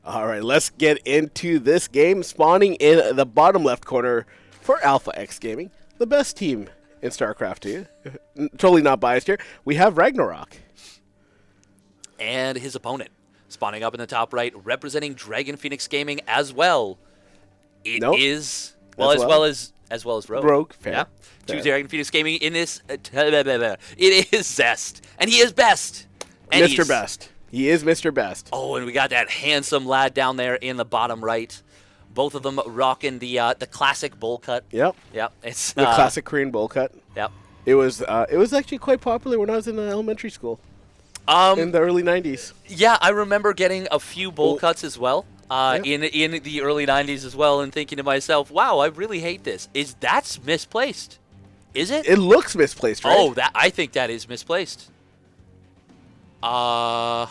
All right, let's get into this game. Spawning in the bottom left corner for Alpha X Gaming, the best team in StarCraft 2. Totally not biased here. We have RAGNAROK. And his opponent, spawning up in the top right, representing Dragon Phoenix Gaming as well. It is, well, as well as Rogue. Rogue, fair. Yeah. Fair. Choose Dragon Phoenix Gaming in this. It is Zest. And he is best. And Mr. Best. He is Mr. Best. Oh, and we got that handsome lad down there in the bottom right. Both of them rocking the classic bowl cut. Yep. Yep. It's the classic Korean bowl cut. Yep. It was actually quite popular when I was in elementary school. In the early 90s. Yeah, I remember getting a few bowl cuts as well. In the early 90s as well, and thinking to myself, wow, I really hate this. That's misplaced? Is it? It looks misplaced, right? Oh, I think that is misplaced. We're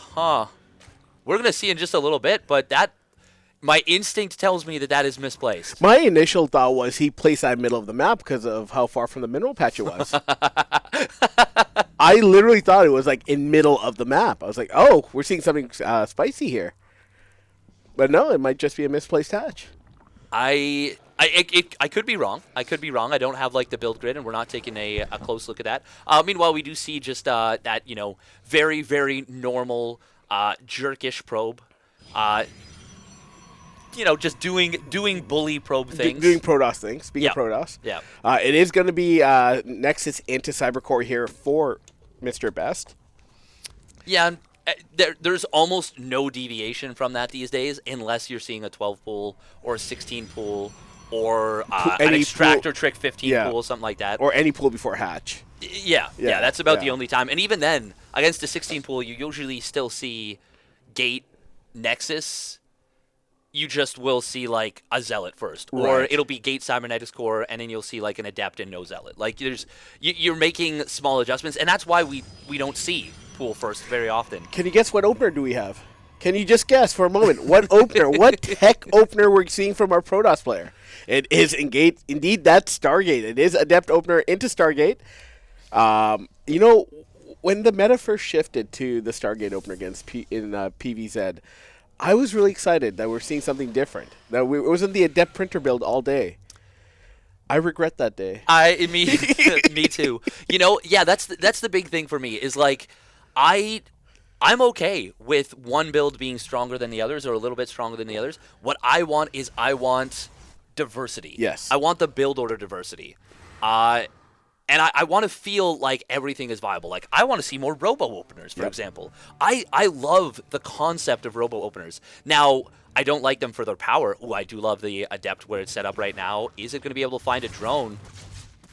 gonna see in just a little bit, but my instinct tells me that is misplaced. My initial thought was he placed that in the middle of the map because of how far from the mineral patch it was. I literally thought it was like in middle of the map. I was like, oh, we're seeing something spicy here. But no, it might just be a misplaced hatch. I could be wrong. I could be wrong. I don't have like the build grid, and we're not taking a close look at that. Meanwhile, we do see just that very, very normal jerkish probe. Just doing bully probe things. Doing Protoss things. Speaking of Protoss. Yeah. It is going to be Nexus into Cybercore here for Mr. Best. Yeah. There's almost no deviation from that these days, unless you're seeing a 12 pool or a 16 pool or an extractor trick 15 pool, something like that. Or any pool before hatch. Yeah, that's about the only time. And even then, against a 16 pool, you usually still see Gate, Nexus. You just will see like a Zealot first, or it'll be Gate Cybernetics Core, and then you'll see like an Adept and no Zealot. Like you're making small adjustments, and that's why we don't see pool first very often. Can you guess what opener do we have? Can you just guess for a moment what opener, what tech opener we're seeing from our Protoss player? It is indeed that Stargate. It is Adept opener into Stargate. When the meta first shifted to the Stargate opener against PVZ, I was really excited that we're seeing something different. That it wasn't the Adept printer build all day. I regret that day. Me too. That's the big thing for me is like I'm okay with one build being stronger than the others or a little bit stronger than the others. What I want is diversity. Yes. I want the build order diversity. And I want to feel like everything is viable. Like, I want to see more robo-openers, for example. I love the concept of robo-openers. Now, I don't like them for their power. Ooh, I do love the Adept where it's set up right now. Is it going to be able to find a drone?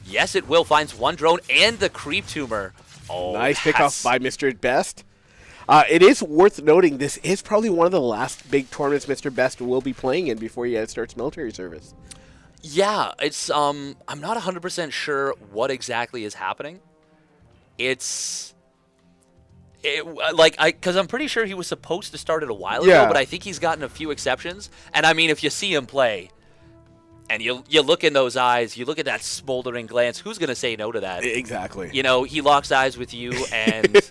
Yes, it will. Finds one drone and the creep tumor. Oh, nice pickoff by Mr. Best. It is worth noting this is probably one of the last big tournaments Mr. Best will be playing in before he starts military service. Yeah, it's I'm not 100% sure what exactly is happening. Because I'm pretty sure he was supposed to start it a while ago, but I think he's gotten a few exceptions. And I mean, if you see him play, and you look in those eyes, you look at that smoldering glance, who's going to say no to that? Exactly. He locks eyes with you, and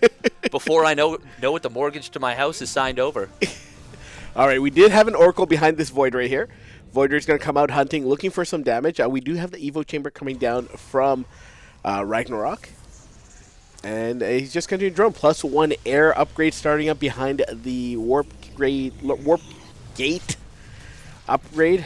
before I know it, the mortgage to my house is signed over. All right, we did have an Oracle behind this Void right here. Voider's going to come out hunting, looking for some damage. We do have the Evo Chamber coming down from RAGNAROK. And he's just going to do drone. +1 air upgrade starting up behind the Warp Gate upgrade.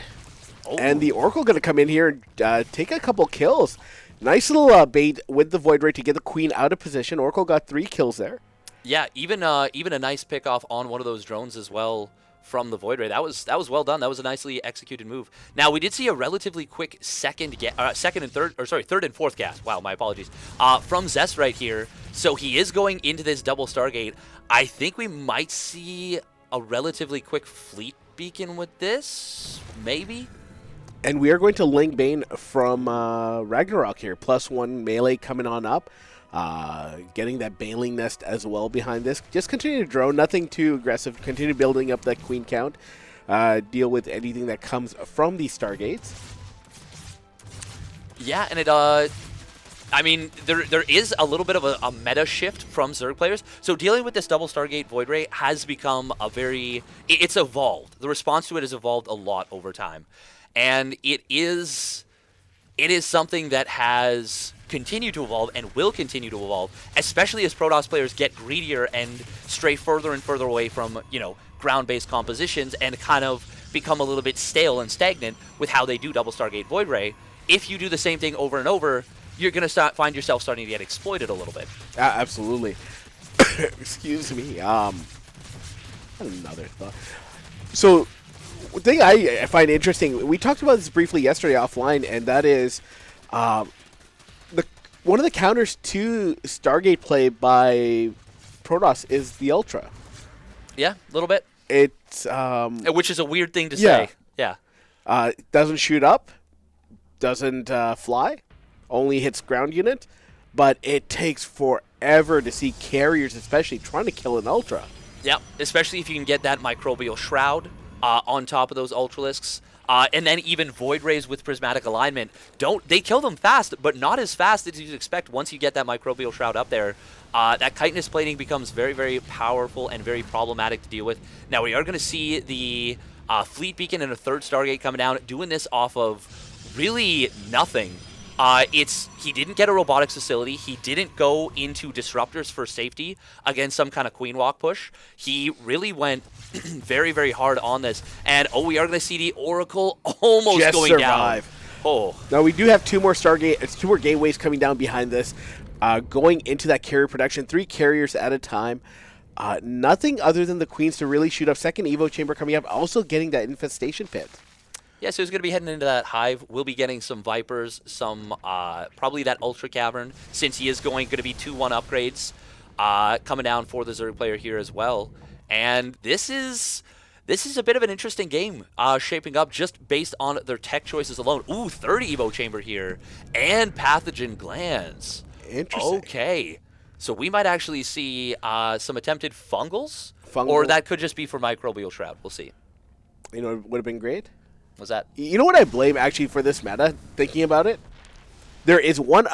Oh. And the Oracle going to come in here and take a couple kills. Nice little bait with the Void Ray to get the Queen out of position. Oracle got 3 kills there. Yeah, even a nice pickoff on one of those drones as well from the Void Ray. That was well done. That was a nicely executed move. Now, we did see a relatively quick third and fourth gas. Wow, my apologies. From Zest right here. So he is going into this double Stargate. I think we might see a relatively quick fleet beacon with this, maybe. And we are going to Ling Bane from RAGNAROK here. +1 melee coming on up. Getting that Baneling Nest as well behind this. Just continue to drone. Nothing too aggressive. Continue building up that Queen count. Deal with anything that comes from these Stargates. Yeah, and I mean, there is a little bit of a meta shift from Zerg players. So dealing with this double Stargate Void Ray has become a very... It's evolved. The response to it has evolved a lot over time. And it is something that has continued to evolve and will continue to evolve, especially as Protoss players get greedier and stray further and further away from, you know, ground-based compositions and kind of become a little bit stale and stagnant with how they do double Stargate Void Ray. If you do the same thing over and over, you're going to find yourself starting to get exploited a little bit. Absolutely. Excuse me. Another thought. So, one thing I find interesting, we talked about this briefly yesterday offline, and that is one of the counters to Stargate play by Protoss is the Ultra. Yeah, a little bit. It's which is a weird thing to say. Yeah. Doesn't shoot up, doesn't fly, only hits ground unit, but it takes forever to see carriers, especially trying to kill an Ultra. Yep, especially if you can get that microbial shroud on top of those Ultralisks. And then even Void Rays with prismatic alignment, they kill them fast, but not as fast as you'd expect once you get that microbial shroud up there. That chitinous plating becomes very, very powerful and very problematic to deal with. Now, we are going to see the Fleet Beacon and a third Stargate coming down, doing this off of really nothing. He didn't get a robotics facility. He didn't go into disruptors for safety against some kind of Queen Walk push. He really went very, very hard on this. And, we are going to see the Oracle almost Just going survive. down. Oh. Now, we do have two more gateways coming down behind this, going into that carrier production, 3 carriers at a time. Nothing other than the Queens to really shoot up. Second Evo chamber coming up, also getting that infestation pit. Yeah, so he's going to be heading into that hive. We'll be getting some Vipers, some probably that Ultra Cavern, since he is going to be 2-1 upgrades coming down for the Zerg player here as well. And this is a bit of an interesting game shaping up just based on their tech choices alone. Ooh, third Evo chamber here, and pathogen glands. Interesting. Okay, so we might actually see some attempted fungals, Fungal. or that could just be for microbial shroud. We'll see. You know, it would have been great. What's that? You know what I blame actually for this meta? Thinking about it, there is one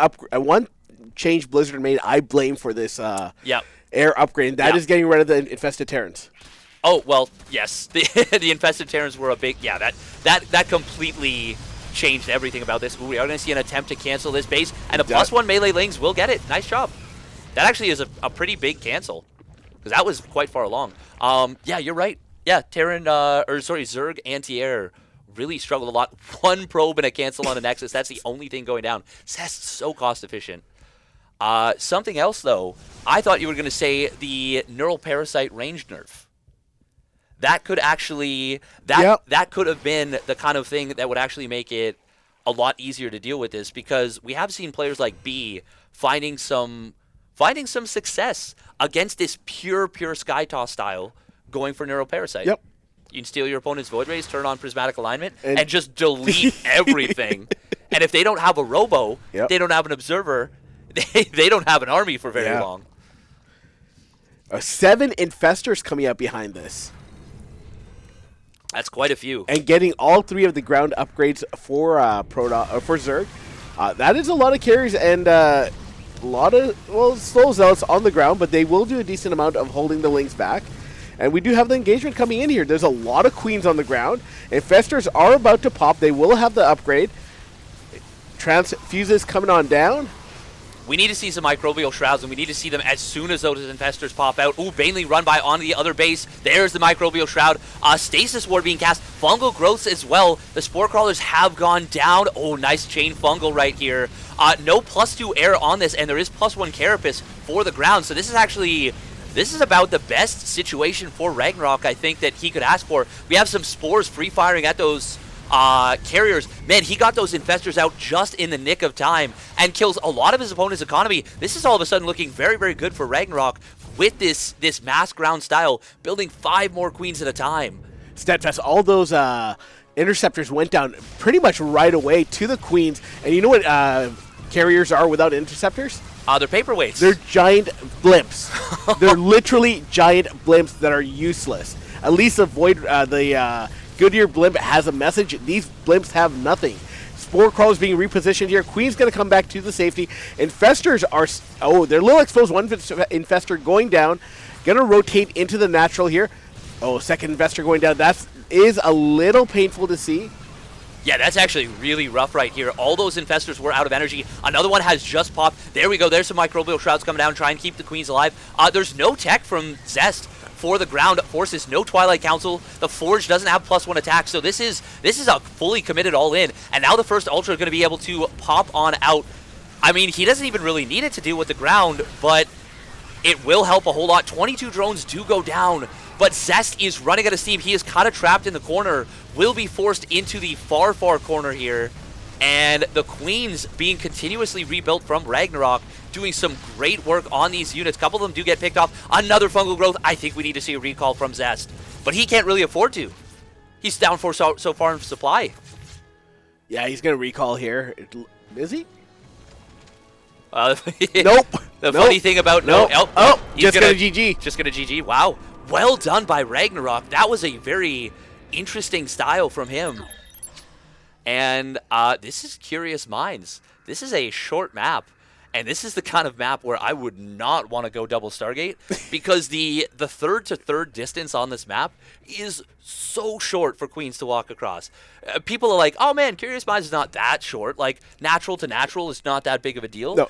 change Blizzard made. I blame for this air upgrade. And that is getting rid of the infested Terrans. Oh well, yes. The infested Terrans were a big that completely changed everything about this. Ooh, we are going to see an attempt to cancel this base, and the +1 melee lings will get it. Nice job. That actually is a pretty big cancel because that was quite far along. Yeah, you're right. Yeah, Zerg anti-air really struggled a lot. 1 probe and a cancel on the Nexus. That's the only thing going down. Zest, so cost efficient. Something else, though. I thought you were going to say the Neural Parasite range nerf. That could actually... That could have been the kind of thing that would actually make it a lot easier to deal with this, because we have seen players like B finding some success against this pure Sky Toss style going for Neural Parasite. Yep. You can steal your opponent's Void Rays, turn on Prismatic Alignment, and just delete everything. And if they don't have a Robo, they don't have an Observer, they don't have an army for very long. 7 Infestors coming up behind this. That's quite a few. And getting all 3 of the ground upgrades for for Zerg. That is a lot of carries and a lot of, slow zealots on the ground, but they will do a decent amount of holding the links back. And we do have the engagement coming in here. There's a lot of Queens on the ground. Infestors are about to pop. They will have the upgrade. Transfuses coming on down. We need to see some microbial shrouds, and we need to see them as soon as those infestors pop out. Ooh, Baneling run by onto the other base. There's the microbial shroud. Stasis ward being cast. Fungal growths as well. The spore crawlers have gone down. Oh, nice chain fungal right here. No +2 air on this, and there is +1 carapace for the ground. So this is about the best situation for RAGNAROK, I think, that he could ask for. We have some spores free firing at those carriers. Man, he got those infestors out just in the nick of time and kills a lot of his opponent's economy. This is all of a sudden looking very, very good for RAGNAROK with this mass ground style, building 5 more Queens at a time. Steadfast, all those interceptors went down pretty much right away to the Queens. And you know what carriers are without interceptors? They're paperweights. They're giant blimps. They're literally giant blimps that are useless. At least the Goodyear blimp has a message. These blimps have nothing. Spore Crawlers being repositioned here. Queen's going to come back to the safety. Infestors are... Oh, they're a little exposed. One Infestor going down. Going to rotate into the natural here. Oh, second Infestor going down. That is a little painful to see. Yeah, that's actually really rough right here. All those Infestors were out of energy. Another one has just popped. There we go. There's some Microbial Shrouds coming down, try and keep the Queens alive. There's no tech from Zest for the ground forces. No Twilight Council. The Forge doesn't have +1 attack, so this is a fully committed all-in. And now the first Ultra is going to be able to pop on out. I mean, he doesn't even really need it to deal with the ground, but it will help a whole lot. 22 drones do go down, but Zest is running out of steam. He is kind of trapped in the corner, will be forced into the far, far corner here. And the Queens being continuously rebuilt from Ragnarok, doing some great work on these units. A couple of them do get picked off. Another Fungal Growth. I think we need to see a recall from Zest, but he can't really afford to. He's down for so far in supply. Yeah, he's going to recall here. Is he? Nope. The nope. funny thing about he's just going to GG. Just going to GG. Wow. Well done by Ragnarok. That was a very interesting style from him. And this is Curious Minds. This is a short map. And this is the kind of map where I would not want to go double Stargate because the third to third distance on this map is so short for Queens to walk across. People are like, oh man, Curious Minds is not that short. Like, natural to natural is not that big of a deal. No.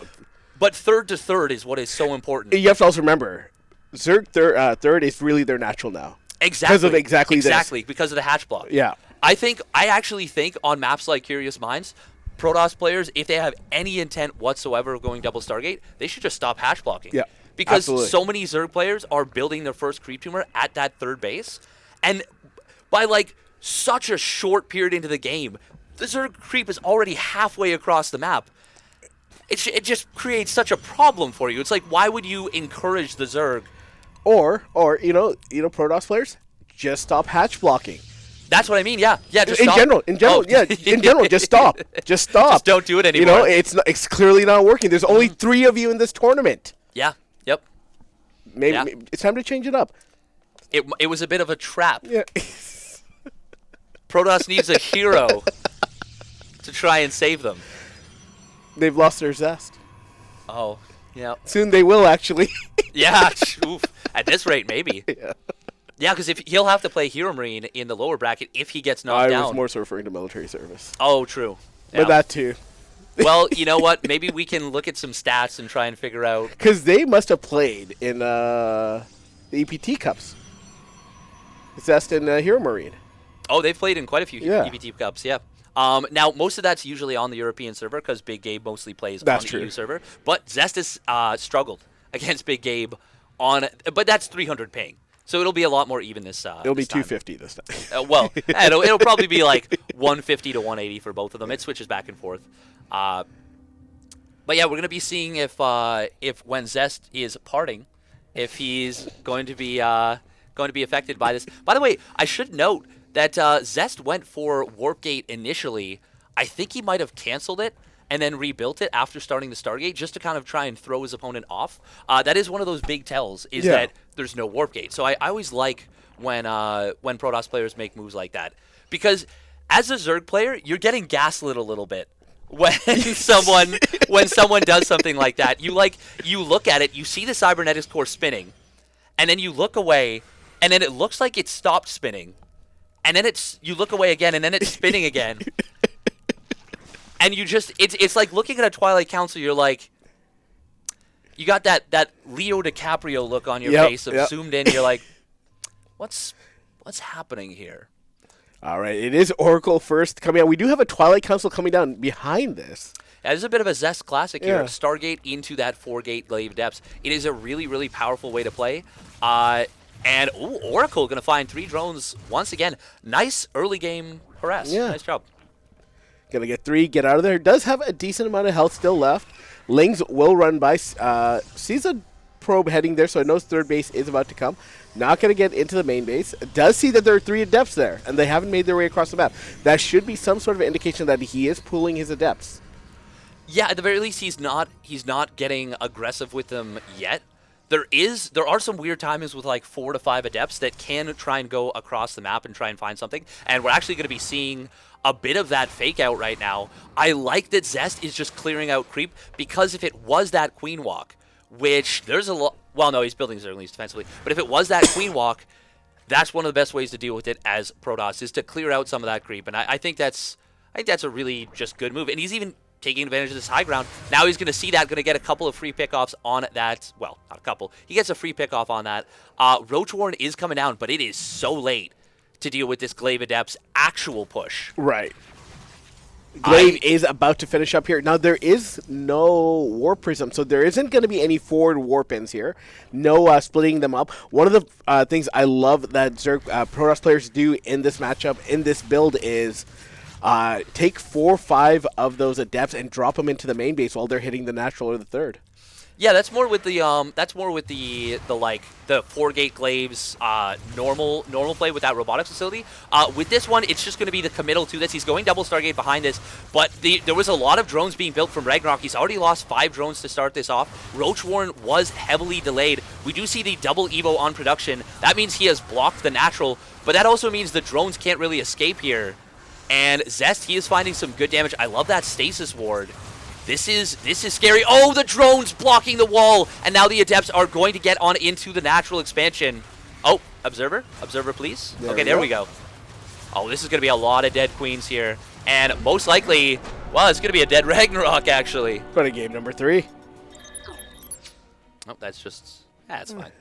But third to third is what is so important. You have to also remember, Zerg third is really their natural now. Exactly. Because of exactly this. Because of the hatch block. Yeah. I actually think on maps like Curious Minds, Protoss players, if they have any intent whatsoever of going double Stargate, they should just stop hatch blocking. Yeah, because absolutely. So many Zerg players are building their first creep tumor at that third base, and by like such a short period into the game, the Zerg creep is already halfway across the map. It just creates such a problem for you. It's like, why would you encourage the Zerg? Or you know, Protoss players, just stop hatch blocking. That's what I mean. Yeah. Just in stop. general, just stop. Just stop. Just don't do it anymore. You know, it's clearly not working. There's only 3 of you in this tournament. Yeah. Yep. Maybe it's time to change it up. It was a bit of a trap. Yeah. Protoss needs a hero to try and save them. They've lost their Zest. Oh, yeah. Soon they will, actually. Yeah. Oof. At this rate, maybe. Yeah. Yeah, because if he'll have to play Hero Marine in the lower bracket if he gets knocked down. I was more so referring to military service. Oh, true. But Yeah. that too. Well, you know what? Maybe we can look at some stats and try and figure out. Because they must have played in the EPT Cups. Zest and Hero Marine. Oh, they've played in quite a few Yeah. EPT Cups, yeah. Now, most of that's usually on the European server because Big Gabe mostly plays on the EU server. But Zest has struggled against Big Gabe but that's 300 ping. So it'll be a lot more even this It'll be time. 250 this time. It'll probably be like 150 to 180 for both of them. It switches back and forth. But yeah, we're going to be seeing if when Zest is parting, if he's going to be affected by this. By the way, I should note that Zest went for Warp Gate initially. I think he might have canceled it and then rebuilt it after starting the Stargate just to kind of try and throw his opponent off. That is one of those big tells, is that there's no Warp Gate. So I always like when Protoss players make moves like that. Because as a Zerg player, you're getting gaslit a little bit when someone does something like that. You look at it, you see the Cybernetics core spinning, and then you look away, and then it looks like it stopped spinning. And then you look away again, and then it's spinning again. And it's like looking at a Twilight Council, you're like, you got that Leo DiCaprio look on your face of zoomed in, you're like, what's happening here? All right, it is Oracle first coming out. We do have a Twilight Council coming down behind this. Yeah, this is a bit of a Zest classic here. Stargate into that 4-gate glaive depths. It is a really, really powerful way to play. And Oracle going to find 3 drones once again. Nice early game harass. Yeah. Nice job. Going to get 3, get out of there. Does have a decent amount of health still left. Lings will run by. Sees a probe heading there, so it knows third base is about to come. Not going to get into the main base. Does see that there are 3 adepts there, and they haven't made their way across the map. That should be some sort of indication that he is pooling his adepts. Yeah, at the very least, he's not getting aggressive with them yet. There are some weird timings with like 4 to 5 adepts that can try and go across the map and try and find something, and we're actually going to be seeing a bit of that fake out right now. I like that Zest is just clearing out creep, because if it was that queen walk, which there's a lot, well, no, he's building Zerglings defensively, but if it was that queen walk, that's one of the best ways to deal with it as Protoss, is to clear out some of that creep, and I think that's a really just good move, and he's even taking advantage of this high ground. Now he's going to see that, going to get a couple of free pickoffs on that. Well, not a couple. He gets a free pickoff on that. Roach Warren is coming down, but it is so late to deal with this Glaive Adept's actual push. Right. Glaive is about to finish up here. Now, there is no Warp Prism, so there isn't going to be any forward warp-ins here. No splitting them up. One of the things I love that Zerg Protoss players do in this matchup, in this build, is take 4 or 5 of those adepts and drop them into the main base while they're hitting the natural or the third. Yeah, that's more with the like the 4-gate glaives normal play with that robotics facility. With this one, it's just going to be the committal to this. He's going double Stargate behind this, but there was a lot of drones being built from RAGNAROK. He's already lost 5 drones to start this off. Roach Warren was heavily delayed. We do see the double Evo on production. That means he has blocked the natural, but that also means the drones can't really escape here. And Zest, he is finding some good damage. I love that stasis ward. This is scary. Oh, the drone's blocking the wall, and now the adepts are going to get on into the natural expansion. Oh, observer, please. Okay, there we go. Oh, this is going to be a lot of dead queens here, and most likely, well, it's going to be a dead Ragnarok actually. Go to game number 3. Oh, that's fine.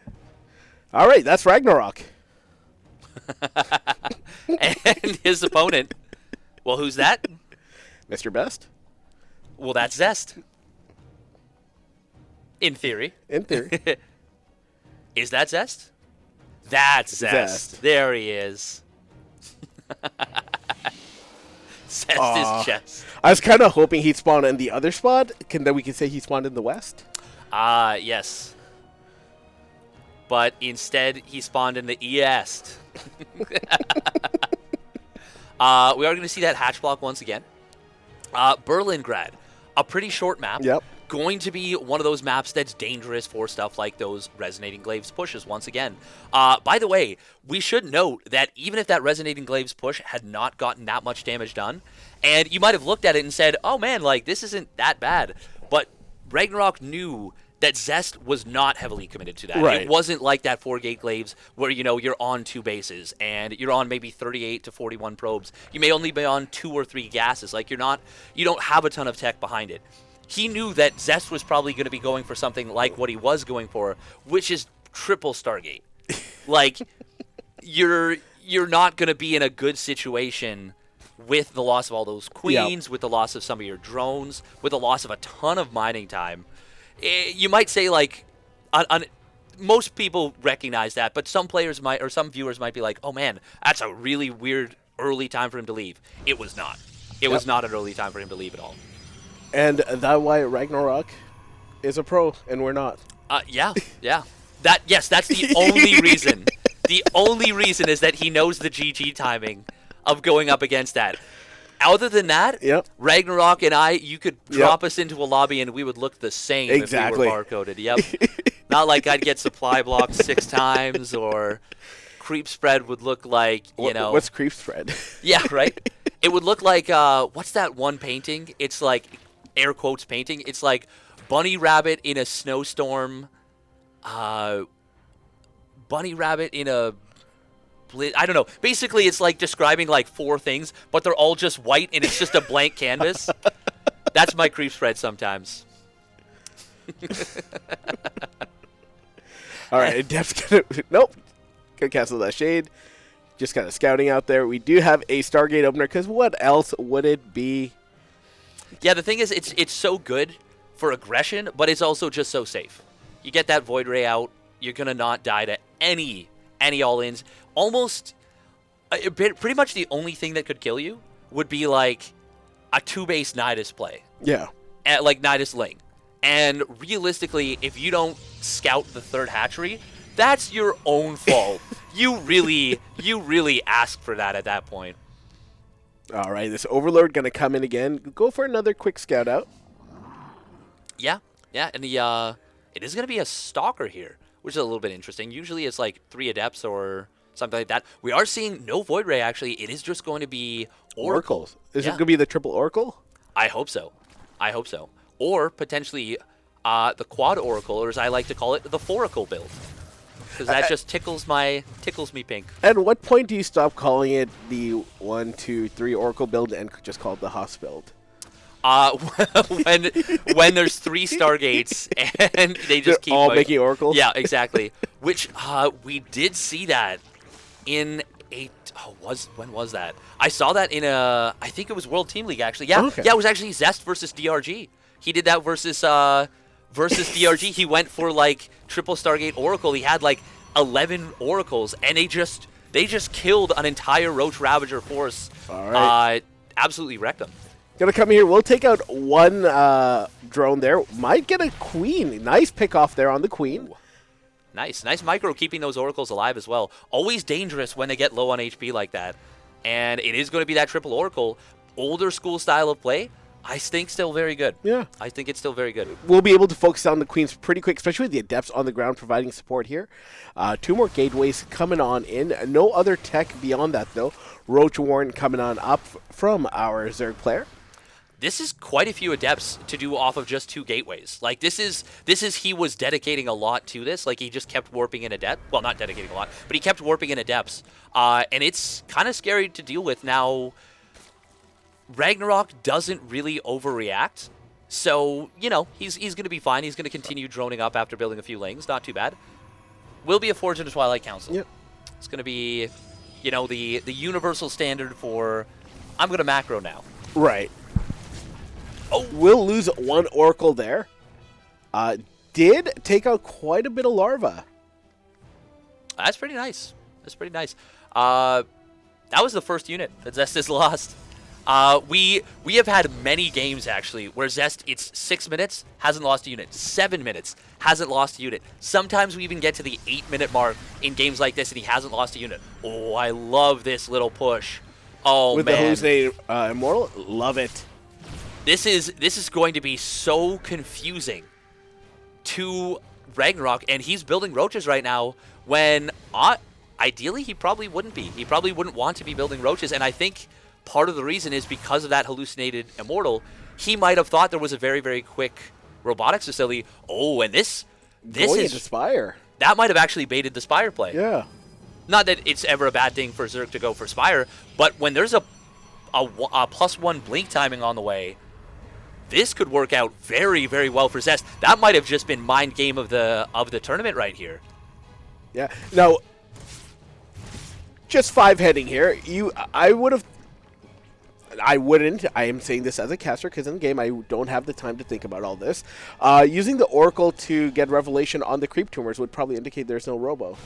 All right, that's Ragnarok. And his opponent. Well, who's that? Mr. Best? Well, that's Zest. In theory. In theory. Is that Zest? That's Zest. There he is. Zest is chest. I was kind of hoping he'd spawn in the other spot, then we can say he spawned in the west. Yes. But instead, he spawned in the east. We are going to see that hatch block once again. Berlingrad, a pretty short map. Yep. Going to be one of those maps that's dangerous for stuff like those Resonating Glaives pushes once again. By the way, we should note that even if that Resonating Glaives push had not gotten that much damage done, and you might have looked at it and said, oh man, like this isn't that bad, but Ragnarok knew that Zest was not heavily committed to that. Right. It wasn't like that 4-gate glaives where, you know, you're on 2 bases and you're on maybe 38 to 41 probes. You may only be on 2 or 3 gases. Like you don't have a ton of tech behind it. He knew that Zest was probably going to be going for something like what he was going for, which is triple Stargate. Like you're not going to be in a good situation with the loss of all those queens, with the loss of some of your drones, with the loss of a ton of mining time. You might say, like, most people recognize that, but some players might, or some viewers might be like, oh man, that's a really weird early time for him to leave. It was not. It was not an early time for him to leave at all. And that's why Ragnarok is a pro, and we're not. Yeah. Yes, that's the only reason. The only reason is that he knows the GG timing of going up against that. Other than that, Ragnarok and you could drop us into a lobby and we would look the same if we were barcoded. Yep. Not like I'd get supply blocked 6 times or creep spread would look like, you know. What's creep spread? Yeah, right? It would look like, what's that one painting? It's like, air quotes painting. It's like bunny rabbit in a snowstorm, bunny rabbit in a... I don't know. Basically, it's like describing like 4 things, but they're all just white, and it's just a blank canvas. That's my creep spread sometimes. All right, Dep's gonna... Nope. Gonna cancel that shade. Just kind of scouting out there. We do have a Stargate opener, because what else would it be? Yeah, the thing is, it's so good for aggression, but it's also just so safe. You get that Void Ray out, you're going to not die to any all-ins. Almost, pretty much the only thing that could kill you would be like a 2-base Nidus play. Yeah. Like Nidus Ling. And realistically, if you don't scout the 3rd hatchery, that's your own fault. You really ask for that at that point. All right, this Overlord going to come in again. Go for another quick scout out. Yeah, and the it is going to be a Stalker here, which is a little bit interesting. Usually it's like 3 Adepts or something like that. We are seeing no Void Ray, actually. It is just going to be Oracles. Is it going to be the triple Oracle? I hope so. I hope so. Or potentially the Quad Oracle, or as I like to call it, the Foracle build. Because that just tickles me pink. At what point do you stop calling it the 1, 2, 3 Oracle build and just call it the Hoss build? When there's 3 Stargates and they just keep all making Oracles? Yeah, exactly. Which we did see that in when was that? I saw that in I think it was World Team League actually. Yeah, okay. Yeah, it was actually Zest versus DRG. He did that versus DRG. He went for like triple Stargate Oracle. He had like 11 Oracles, and they just killed an entire Roach Ravager force. All right. Absolutely wrecked them. Gonna come here. We'll take out one drone there. Might get a queen. Nice pick off there on the queen. Ooh. Nice micro keeping those Oracles alive as well. Always dangerous when they get low on HP like that. And it is going to be that triple Oracle. Older school style of play. I think still very good. Yeah. I think it's still very good. We'll be able to focus on the queens pretty quick, especially with the Adepts on the ground providing support here. 2 more gateways coming on in. No other tech beyond that, though. Roach Warren coming on up from our Zerg player. This is quite a few Adepts to do off of just 2 gateways. Like, this is he was dedicating a lot to this. Like, he just kept warping in Adept. Well, not dedicating a lot, but he kept warping in Adepts. And it's kind of scary to deal with. Now, RAGNAROK doesn't really overreact. So, you know, he's going to be fine. He's going to continue droning up after building a few lanes. Not too bad. Will be a Forge in the Twilight Council. Yep. It's going to be, you know, the universal standard for, I'm going to macro now. Right. Oh, we'll lose 1 Oracle there. Did take out quite a bit of larva. That's pretty nice. That's pretty nice. That was the first unit that Zest has lost. We have had many games, actually, where Zest, it's 6 minutes, hasn't lost a unit. 7 minutes, hasn't lost a unit. Sometimes we even get to the 8-minute mark in games like this, and he hasn't lost a unit. Oh, I love this little push. Oh, with man. With the Jose Immortal, love it. This is going to be so confusing to RAGNAROK, and he's building roaches right now when ideally he probably wouldn't be. He probably wouldn't want to be building roaches, and I think part of the reason is because of that hallucinated Immortal. He might have thought there was a very, very quick robotics facility. Oh, and this going is into Spire. That might have actually baited the Spire play. Yeah. Not that it's ever a bad thing for Zerg to go for Spire, but when there's a +1 blink timing on the way, this could work out very, very well for Zest. That might have just been mind game of the tournament right here. Yeah. Now, just 5 heading here. I wouldn't. I am saying this as a caster because in the game I don't have the time to think about all this. Using the Oracle to get Revelation on the creep tumors would probably indicate there's no Robo.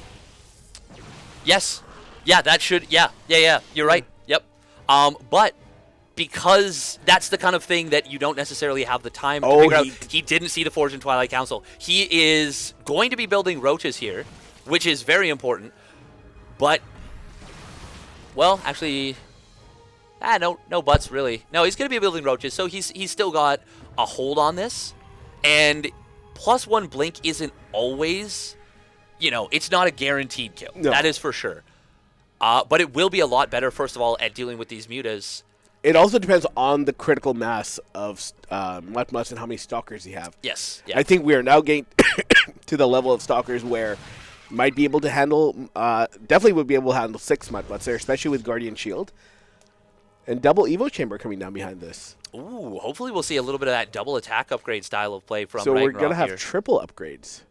Yes. Yeah, that should. Yeah. You're right. Yep. But because that's the kind of thing that you don't necessarily have the time to figure out. He didn't see the Forge in Twilight Council. He is going to be building roaches here, which is very important. But, well, actually, no buts really. No, he's going to be building roaches, so he's still got a hold on this. And +1 blink isn't always, it's not a guaranteed kill. No. That is for sure. But it will be a lot better, first of all, at dealing with these mutas. It also depends on the critical mass of Mutmus and how many stalkers you have. Yes. Yeah. I think we are now getting to the level of stalkers where might be able to handle, definitely would be able to handle 6 Mutmus there, especially with Guardian Shield. And double Evo Chamber coming down behind this. Ooh, hopefully we'll see a little bit of that double attack upgrade style of play from So RAGNAROK we're going to have here. triple upgrades.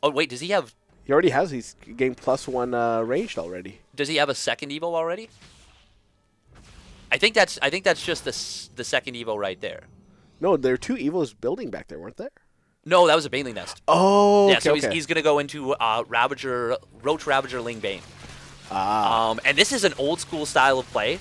Oh, wait, does he have... He already has. He's getting +1 ranged already. Does he have a second Evo already? I think that's just the second Evo right there. No, there are 2 Evos building back there, weren't there? No, that was a Baneling Nest. Oh, yeah. Okay, So okay. he's going to go into Roach Ravager Ling Bane. And this is an old school style of play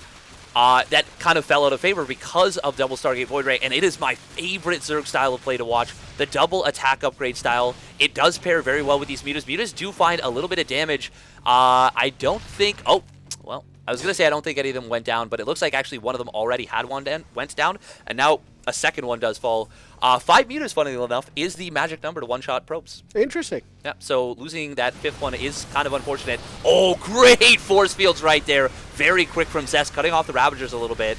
that kind of fell out of favor because of double Stargate Void Ray, and it is my favorite Zerg style of play to watch. The double attack upgrade style. It does pair very well with these mutas. Mutas do find a little bit of damage. I don't think. Oh, well. I was going to say I don't think any of them went down, but it looks like actually one of them already had went down, and now a second one does fall. 5 meters, funnily enough, is the magic number to one-shot probes. Interesting. Yeah, so losing that 5th one is kind of unfortunate. Oh, great force fields right there. Very quick from Zest, cutting off the Ravagers a little bit.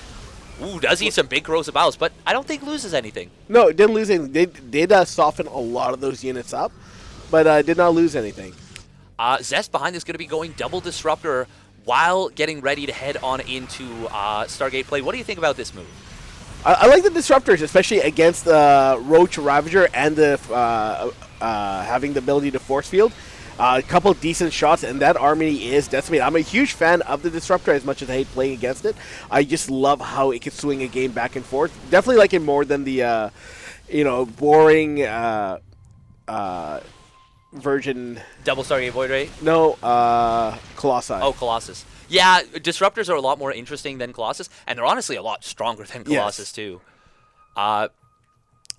Ooh, does eat some big corrosive battles, but I don't think loses anything. No, it didn't lose anything. They did soften a lot of those units up, but did not lose anything. Zest behind is going to be going double Disruptor while getting ready to head on into Stargate play. What do you think about this move? I like the Disruptors, especially against the Roach Ravager and the having the ability to force field. A couple decent shots, and that army is decimated. I'm a huge fan of the Disruptor as much as I hate playing against it. I just love how it can swing a game back and forth. Definitely like it more than the, boring version. Double Stargate Void Ray? No, Colossi. Oh, Colossus. Yeah, Disruptors are a lot more interesting than Colossus, and they're honestly a lot stronger than Colossus, too.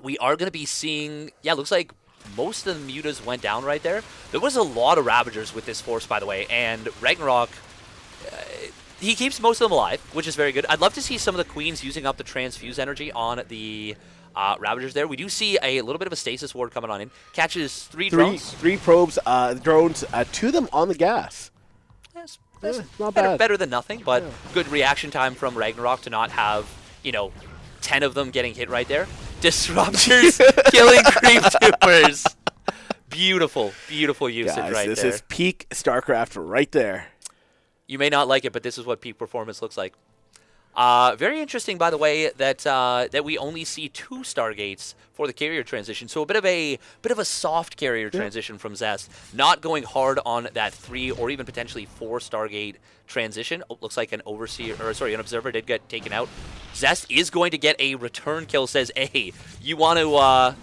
We are going to be seeing, looks like most of the mutas went down right there. There was a lot of Ravagers with this force, by the way, and RAGNAROK, he keeps most of them alive, which is very good. I'd love to see some of the Queens using up the transfuse energy on the Ravagers there. We do see a little bit of a stasis ward coming on in. Catches three drones. Three probes, drones, 2 of them on the gas. Yes. Yeah, not bad. Better than nothing, but good reaction time from RAGNAROK to not have, 10 of them getting hit right there. Disruptors killing creep troopers. Beautiful, beautiful usage right there. This is peak StarCraft right there. You may not like it, but this is what peak performance looks like. Very interesting, by the way, that we only see 2 Stargates for the carrier transition. So a bit of a soft carrier transition from Zest, not going hard on that 3 or even potentially 4 Stargate transition. Oh, looks like an observer did get taken out. Zest is going to get a return kill. Says, hey, you want to?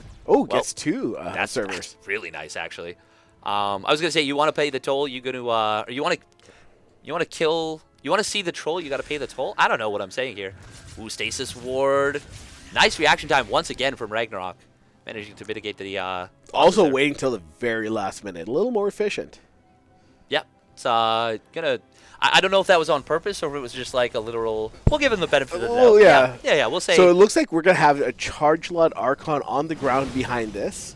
Gets 2 observers. That's really nice, actually. I was gonna say, you want to pay the toll. You gonna? Or you want to kill? You want to see the troll, you got to pay the toll? I don't know what I'm saying here. Ooh, Stasis Ward. Nice reaction time once again from RAGNAROK. Managing to mitigate the... also waiting till the very last minute. A little more efficient. Yeah. It's gonna... I don't know if that was on purpose or if it was just like a literal... We'll give him the benefit of the doubt. Oh, yeah. Yeah, we'll say... So it looks like we're going to have a Charge Lot Archon on the ground behind this.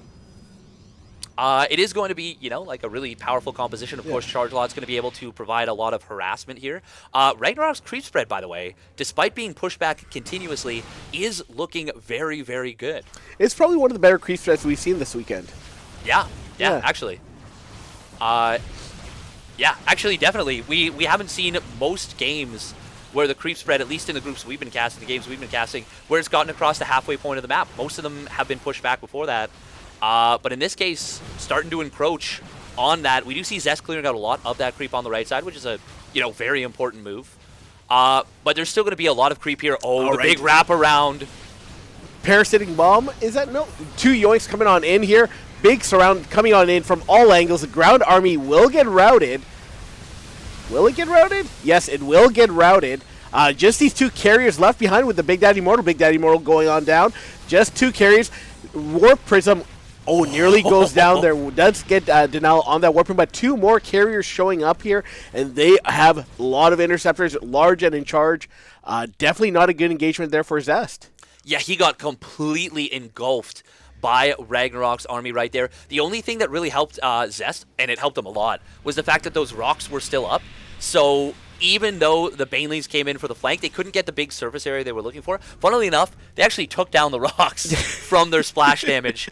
It is going to be, like a really powerful composition. Of course, Charge Lot's going to be able to provide a lot of harassment here. RAGNAROK's creep spread, by the way, despite being pushed back continuously, is looking very, very good. It's probably one of the better creep spreads we've seen this weekend. Yeah, actually. Actually, definitely. We haven't seen most games where the creep spread, at least in the groups we've been casting, the games we've been casting, where it's gotten across the halfway point of the map. Most of them have been pushed back before that. But in this case, starting to encroach on that. We do see Zest clearing out a lot of that creep on the right side, which is a very important move. But there's still going to be a lot of creep here. Oh, big wraparound. Parasitic Bomb, is that? No. 2 yoinks coming on in here. Big surround coming on in from all angles. The ground army will get routed. Will it get routed? Yes, it will get routed. Just these 2 carriers left behind with the Big Daddy Mortal going on down. Just 2 carriers. Warp Prism. Oh, nearly goes down there. Does get denial on that Warp, but 2 more carriers showing up here, and they have a lot of interceptors, large and in charge. Definitely not a good engagement there for Zest. Yeah, he got completely engulfed by RAGNAROK's army right there. The only thing that really helped Zest, and it helped him a lot, was the fact that those rocks were still up. So even though the Banelings came in for the flank, they couldn't get the big surface area they were looking for. Funnily enough, they actually took down the rocks from their splash damage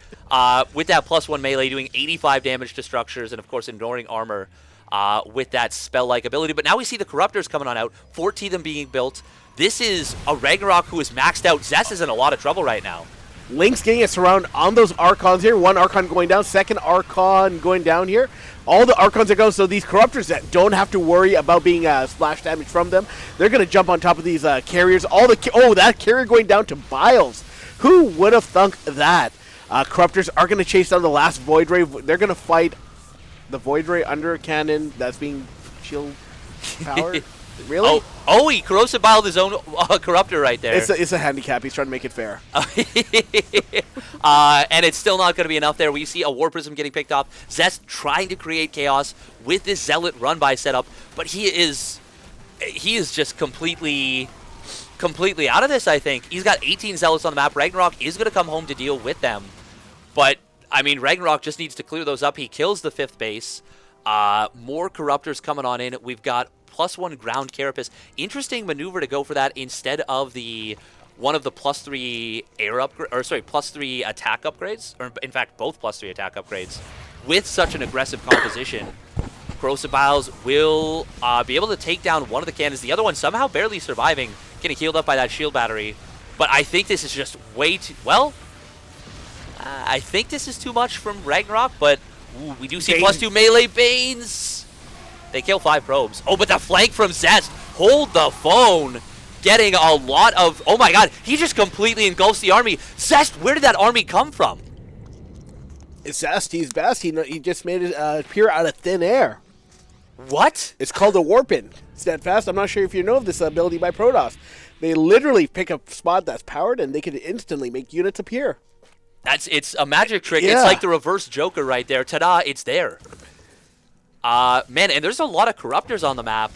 with that +1 melee, doing 85 damage to structures, and of course ignoring armor with that spell-like ability. But now we see the Corruptors coming on out, 40 of them being built. This is a RAGNAROK who is maxed out. Zest is in a lot of trouble right now. Link's getting a surround on those Archons here. 1 Archon going down, 2nd Archon going down here. All the Archons are going, so these Corruptors that don't have to worry about being splash damage from them, they're going to jump on top of these carriers. That carrier going down to Biles. Who would have thunk that? Corruptors are going to chase down the last Void Ray. They're going to fight the Void Ray under a cannon that's being shield powered. Really? He corrosive biled his own Corruptor right there. It's a handicap. He's trying to make it fair. And it's still not going to be enough there. We see a War Prism getting picked off. Zest trying to create chaos with this Zealot run-by setup, but he is just completely completely out of this, I think. He's got 18 Zealots on the map. RAGNAROK is going to come home to deal with them. But, I mean, RAGNAROK just needs to clear those up. He kills the 5th base. More Corruptors coming on in. We've got +1 ground Carapace. Interesting maneuver to go for that instead of the one of the +3 air upgrade, or sorry, +3 attack upgrades, or in fact both +3 attack upgrades, with such an aggressive composition. Corrosive Biles will be able to take down one of the cannons. The other one somehow barely surviving, getting healed up by that shield battery. But I think this is just way too, well, I think this is too much from RAGNAROK, but ooh, we do see +2 melee Banes. They kill 5 probes. Oh, but the flank from Zest, hold the phone. Getting a lot of, oh my god, he just completely engulfs the army. Zest, where did that army come from? It's Zest, he's best. He just made it appear out of thin air. What? It's called a warpin. Steadfast, I'm not sure if you know of this ability by Protoss. They literally pick a spot that's powered and they can instantly make units appear. It's a magic trick. Yeah. It's like the reverse Joker right there. Ta-da, it's there. Man, and there's a lot of Corruptors on the map.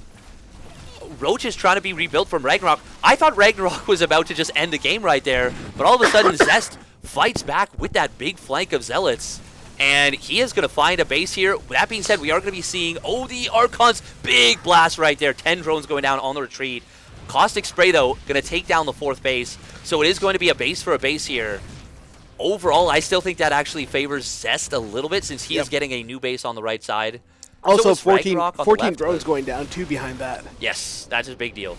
Roach is trying to be rebuilt from RAGNAROK. I thought RAGNAROK was about to just end the game right there, but all of a sudden Zest fights back with that big flank of Zealots, and he is going to find a base here. That being said, we are going to be seeing, oh, the Archons, big blast right there. 10 drones going down on the retreat. Caustic Spray, though, going to take down the 4th base, so it is going to be a base for a base here. Overall, I still think that actually favors Zest a little bit, since he is getting a new base on the right side. Also, So 14 left, drones going down, too, behind that. Yes, that's a big deal.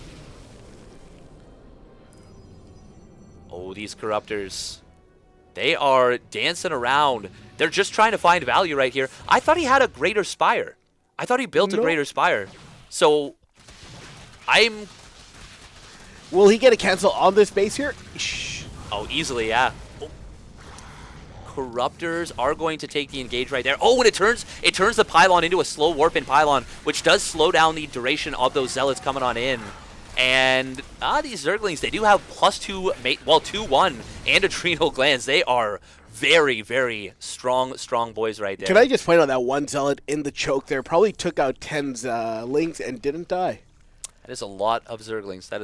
Oh, these Corruptors. They are dancing around. They're just trying to find value right here. I thought he had a Greater Spire. I thought he built a Greater Spire. So, I'm... Will he get a cancel on this base here? Shh. Oh, easily, yeah. Corruptors are going to take the engage right there. Oh, and it turns the pylon into a slow warp-in pylon, which does slow down the duration of those Zealots coming on in. And these Zerglings, they do have +2, well, 2-1 and adrenal glands. They are very, very strong boys right there. Can I just point out that one Zealot in the choke there probably took out 10 Lings and didn't die? That is a lot of Zerglings. That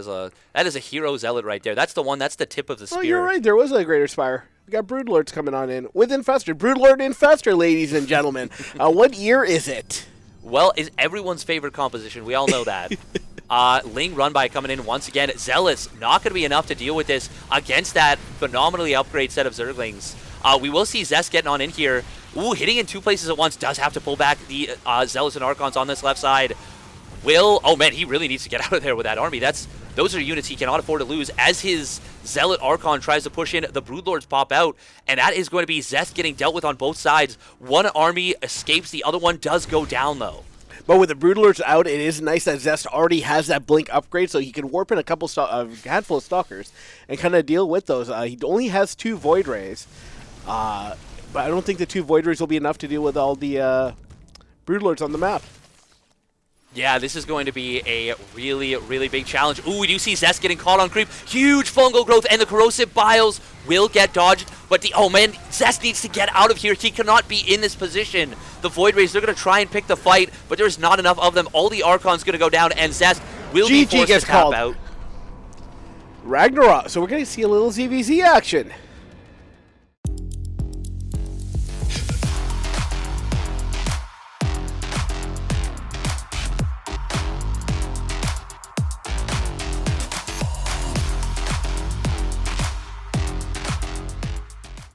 is a hero Zealot right there. That's the one. That's the tip of the spear. Oh, you're right. There was a Greater Spire. We got Broodlords coming on in with Infestor. Broodlord Infestor, ladies and gentlemen. What year is it? Well, it's everyone's favorite composition. We all know that. Ling run by coming in once again. Zealots not going to be enough to deal with this against that phenomenally upgrade set of Zerglings. We will see Zest getting on in here. Ooh, hitting in 2 places at once. Does have to pull back the Zealots and Archons on this left side. Oh man, he really needs to get out of there with that army. Those are units he cannot afford to lose. As his Zealot Archon tries to push in, the Broodlords pop out, and that is going to be Zest getting dealt with on both sides. One army escapes, the other one does go down though. But with the Broodlords out, it is nice that Zest already has that blink upgrade, so he can warp in a handful of Stalkers and kind of deal with those. He only has 2 Void Rays, but I don't think the 2 Void Rays will be enough to deal with all the Broodlords on the map. Yeah, this is going to be a really, really big challenge. Ooh, we do see Zest getting caught on creep. Huge fungal growth, and the Corrosive Biles will get dodged. But oh man, Zest needs to get out of here. He cannot be in this position. The Void Rays, they're going to try and pick the fight, but there's not enough of them. All the Archon's going to go down, and Zest will be forced to tap out. RAGNAROK, so we're going to see a little ZVZ action.